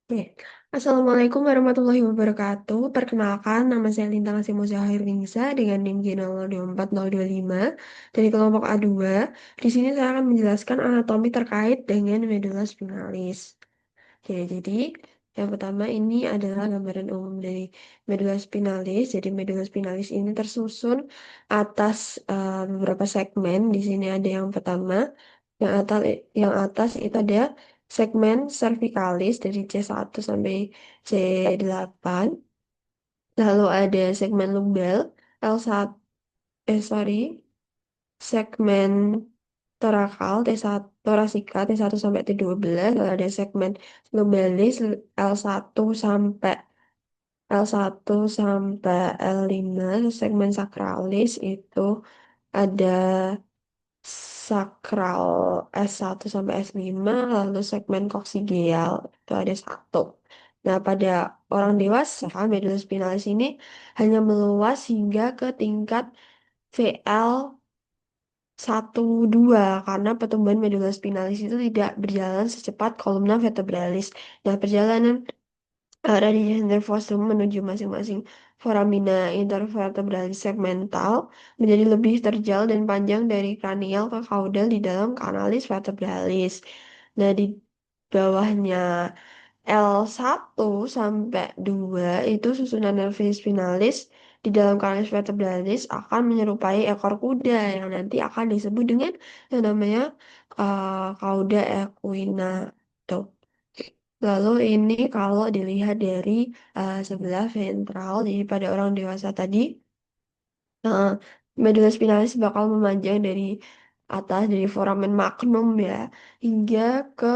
Oke. Assalamualaikum warahmatullahi wabarakatuh. Perkenalkan, nama saya Lintang Asimo Zahirnisa dengan NIM G024025 dari kelompok A2. Di sini saya akan menjelaskan anatomi terkait dengan medula spinalis. Oke, jadi yang pertama ini adalah gambaran umum dari medula spinalis. Jadi medula spinalis ini tersusun atas beberapa segmen. Di sini ada yang pertama, yang atas itu ada segmen cervicalis dari C1 sampai C8. Lalu ada segmen lumbal L1, sorry, segmen torakal T1, torasika T1 sampai T12. Lalu ada segmen lumbalis L1 sampai L1 sampai L5. Terus segmen sakralis itu ada sakral S1 sampai S5, lalu segmen koksigeal itu ada satu. Nah, pada orang dewasa, medulus spinalis ini hanya meluas hingga ke tingkat VL 1, 2 karena pertumbuhan medulus spinalis itu tidak berjalan secepat kolumna vertebralis. Nah, perjalanan radius interfosum menuju masing-masing foramina intervertebralis segmental menjadi lebih terjal dan panjang dari kranial ke kaudal di dalam kanalis vertebralis. Nah, di bawahnya L1 sampai 2 itu susunan nervus spinalis di dalam kanalis vertebralis akan menyerupai ekor kuda yang nanti akan disebut dengan yang namanya cauda equina. Tuh. Lalu ini kalau dilihat dari sebelah ventral, jadi pada orang dewasa tadi, uh, medulus spinalis bakal memanjang dari atas, dari foramen magnum ya, hingga ke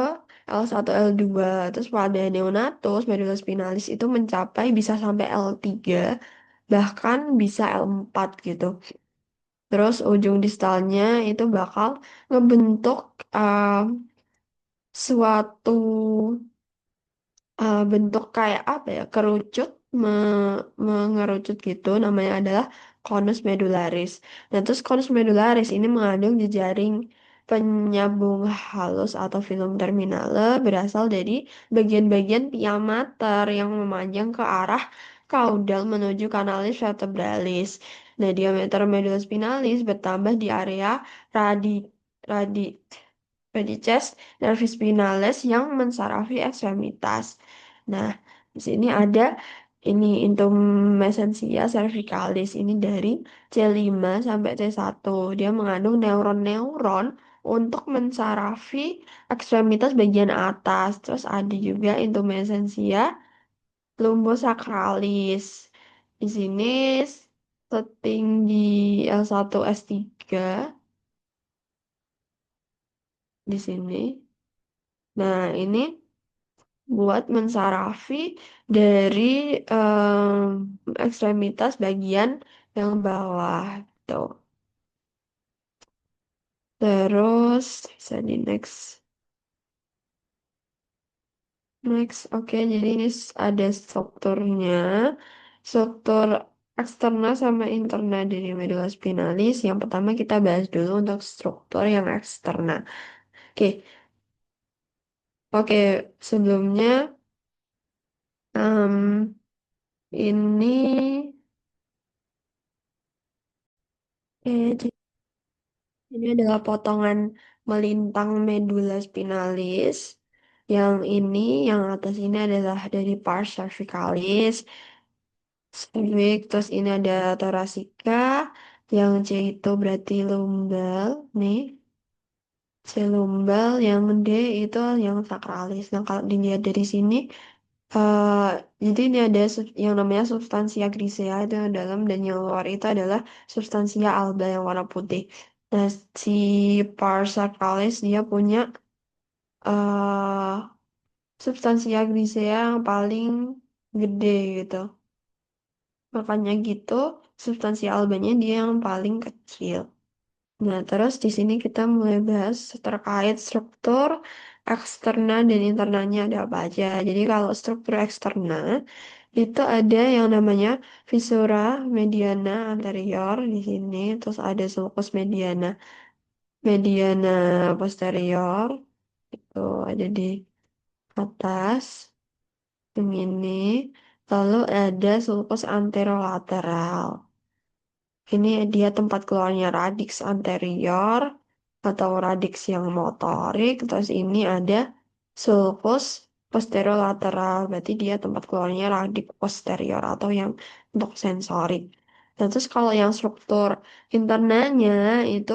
L1, L2. Terus pada neonatus, medulus spinalis itu mencapai bisa sampai L3, bahkan bisa L4 gitu. Terus ujung distalnya itu bakal ngebentuk uh, suatu bentuk kayak apa ya, kerucut, mengerucut gitu, namanya adalah konus medularis. Nah, terus konus medularis ini mengandung jejaring penyambung halus atau filum terminale berasal dari bagian-bagian pia mater yang memanjang ke arah kaudal menuju kanalis vertebralis. Nah, diameter medula spinalis bertambah di area radi radi radices nervis spinalis yang mensarafi ekstremitas. Nah, di sini ada ini intumescentia cervicalis ini dari C5 sampai C1. Dia mengandung neuron-neuron untuk mensarafi ekstremitas bagian atas. Terus ada juga intumescentia lumbosacralis. Di sini setinggi L1 S3 di sini. Nah, ini buat mensarafi dari ekstremitas bagian yang bawah tuh. Terus bisa di next. Oke, jadi ini ada strukturnya, struktur eksterna sama interna dari medula spinalis. Yang pertama kita bahas dulu untuk struktur yang eksterna. Oke, oke, sebelumnya em, ini ini adalah potongan melintang medula spinalis. Yang ini, yang atas ini adalah dari pars cervicalis, cervix, terus ini ada thoracica, yang C itu berarti lumbal, nih. C lumbal, yang D itu yang sakralis. Nah, kalau dilihat dari sini, eh jadi ini ada yang namanya substansia grisea itu yang dalam dan yang luar itu adalah substansia alba yang warna putih. Nah, si Parsacalis dia punya eh substansia grisea yang paling gede gitu. Makanya gitu, substansi albanya dia yang paling kecil. Nah, terus di sini kita mulai bahas terkait struktur eksterna dan internalnya ada apa aja. Jadi kalau struktur eksterna itu ada yang namanya visura mediana anterior di sini, terus ada sulcus mediana mediana posterior itu ada di atas. Yang ini. Lalu ada sulcus anterolateral. Ini dia tempat keluarnya radix anterior atau radix yang motorik. Terus ini ada sulcus posterolateral. Berarti dia tempat keluarnya radix posterior atau yang untuk sensorik. Nah, terus kalau yang struktur internalnya itu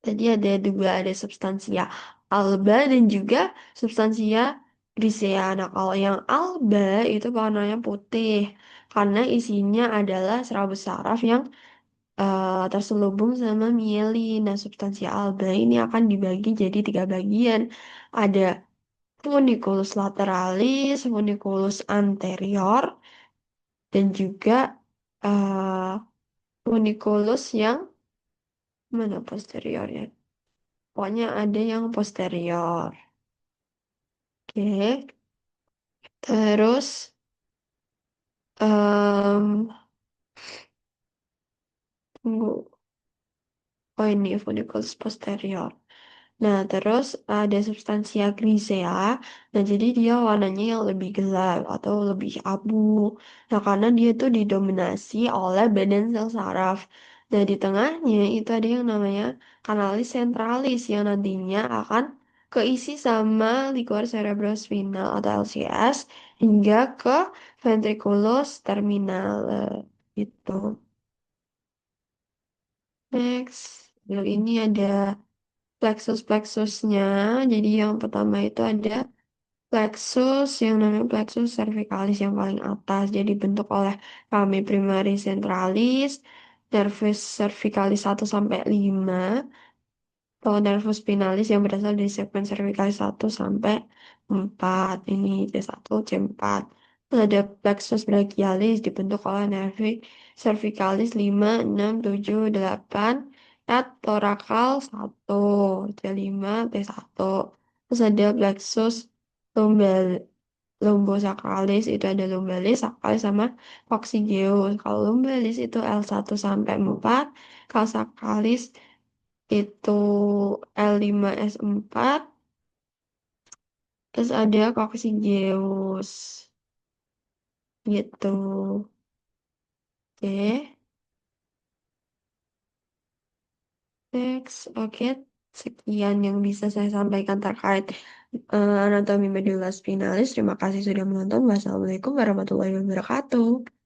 tadi ada dua, ada substansia alba dan juga substansia grisea. Nah, kalau yang alba itu warnanya putih karena isinya adalah serabut saraf yang terselubung sama mielin. Nah, substansi alba ini akan dibagi jadi tiga bagian. Ada funiculus lateralis, funiculus anterior, dan juga eh funiculus yang mana posteriornya? Pokoknya ada yang posterior. Oke, terus em, tunggu. Oh ini funiculus posterior. Nah, terus ada substansia grisea. Nah, jadi dia warnanya yang lebih gelap atau lebih abu. Nah, karena dia tuh didominasi oleh badan sel saraf. Nah, di tengahnya itu ada yang namanya kanalis centralis yang nantinya akan keisi sama liquor cerebrospinal atau LCS hingga ke ventriculus terminale gitu. Next, lalu ini ada plexus-plexusnya. Jadi yang pertama itu ada plexus yang namanya plexus cervicalis yang paling atas. Jadi bentuk oleh rami primaris centralis, nervus cervicalis 1 sampai 5, atau nervus spinalis yang berasal dari segmen cervicalis 1 sampai 4. Ini C1, C4. Terus ada plexus brachialis dibentuk oleh nervi cervicalis 5, 6, 7, 8, at thoracal 1, C5, T1. Terus ada plexus lumbal, lumbosacralis itu ada lumbalis, sacralis sama coccygeus. Kalau lumbalis itu L1 sampai 4, kalau sacralis itu L5S4, terus ada coccygeus gitu. Oke, next. Oke, sekian yang bisa saya sampaikan terkait anatomi medulla spinalis. Terima kasih sudah menonton. Wassalamualaikum warahmatullahi wabarakatuh.